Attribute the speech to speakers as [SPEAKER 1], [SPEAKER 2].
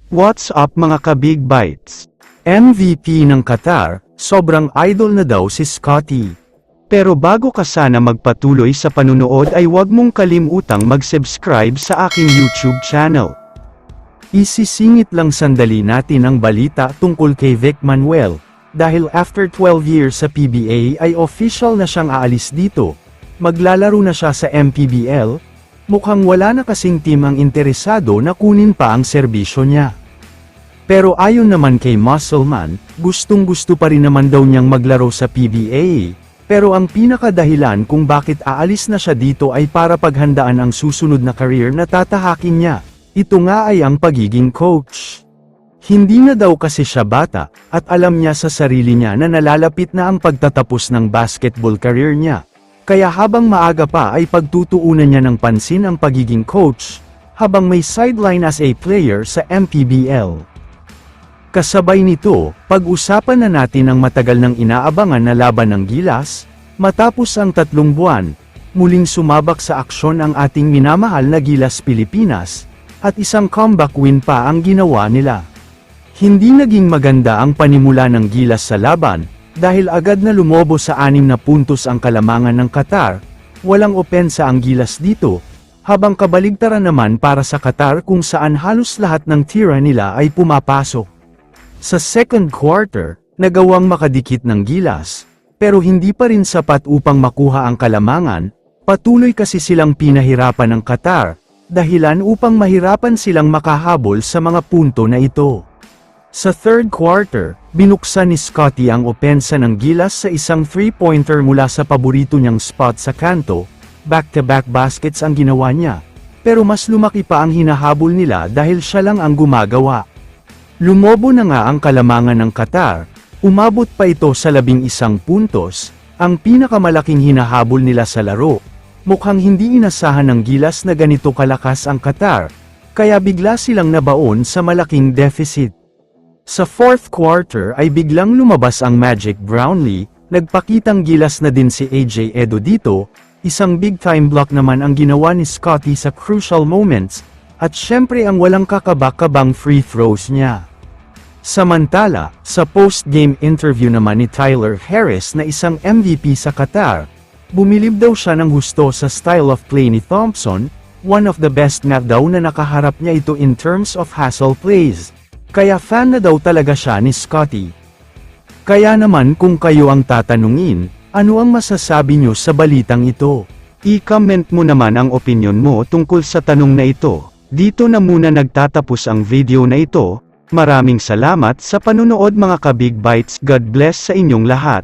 [SPEAKER 1] What's up mga ka-Big Bites? MVP ng Qatar, sobrang idol na daw si Scotty. Pero bago ka sana magpatuloy sa panunood ay huwag mong kalimutang mag-subscribe sa aking YouTube channel. Isisingit lang sandali natin ang balita tungkol kay Vic Manuel, dahil after 12 years sa PBA ay official na siyang aalis dito. Maglalaro na siya sa MPBL. Mukhang wala na kasing team ang interesado na kunin pa ang serbisyo niya. Pero ayon naman kay Muscleman, gustong-gusto pa rin naman daw niyang maglaro sa PBA. Pero ang pinakadahilan kung bakit aalis na siya dito ay para paghandaan ang susunod na career na tatahakin niya. Ito nga ay ang pagiging coach. Hindi na daw kasi siya bata, at alam niya sa sarili niya na nalalapit na ang pagtatapos ng basketball career niya. Kaya habang maaga pa ay pagtutuunan niya ng pansin ang pagiging coach, habang may sideline as a player sa MPBL. Kasabay nito, pag-usapan na natin ang matagal nang inaabangan na laban ng Gilas. Matapos ang 3 buwan, muling sumabak sa aksyon ang ating minamahal na Gilas Pilipinas, at isang comeback win pa ang ginawa nila. Hindi naging maganda ang panimula ng Gilas sa laban, dahil agad na lumobo sa 6 na puntos ang kalamangan ng Qatar. Walang opensa ang Gilas dito, habang kabaligtaran naman para sa Qatar kung saan halos lahat ng tira nila ay pumapasok. Sa second quarter, nagawang makadikit ng Gilas, pero hindi pa rin sapat upang makuha ang kalamangan. Patuloy kasi silang pinahirapan ng Qatar, dahilan upang mahirapan silang makahabol sa mga punto na ito. Sa third quarter, binuksan ni Scotty ang opensa ng Gilas sa isang 3-pointer mula sa paborito niyang spot sa kanto. Back-to-back baskets ang ginawa niya, pero mas lumaki pa ang hinahabol nila dahil siya lang ang gumagawa. Lumobo na nga ang kalamangan ng Qatar, umabot pa ito sa 11 puntos, ang pinakamalaking hinahabol nila sa laro. Mukhang hindi inasahan ng Gilas na ganito kalakas ang Qatar, kaya bigla silang nabaon sa malaking deficit. Sa fourth quarter ay biglang lumabas ang Magic Brownlee, nagpakitang Gilas na din si AJ Edo dito, isang big-time block naman ang ginawa ni Scotty sa crucial moments, at syempre ang walang kakabak-kabang free throws niya. Samantala, sa post-game interview naman ni Tyler Harris na isang MVP sa Qatar, bumilib daw siya ng husto sa style of play ni Thompson, one of the best nga daw na nakaharap niya ito in terms of hustle plays. Kaya fan na daw talaga siya ni Scotty. Kaya naman kung kayo ang tatanungin, ano ang masasabi nyo sa balitang ito? I-comment mo naman ang opinion mo tungkol sa tanong na ito. Dito na muna nagtatapos ang video na ito. Maraming salamat sa panunood mga ka-Big Bites. God bless sa inyong lahat.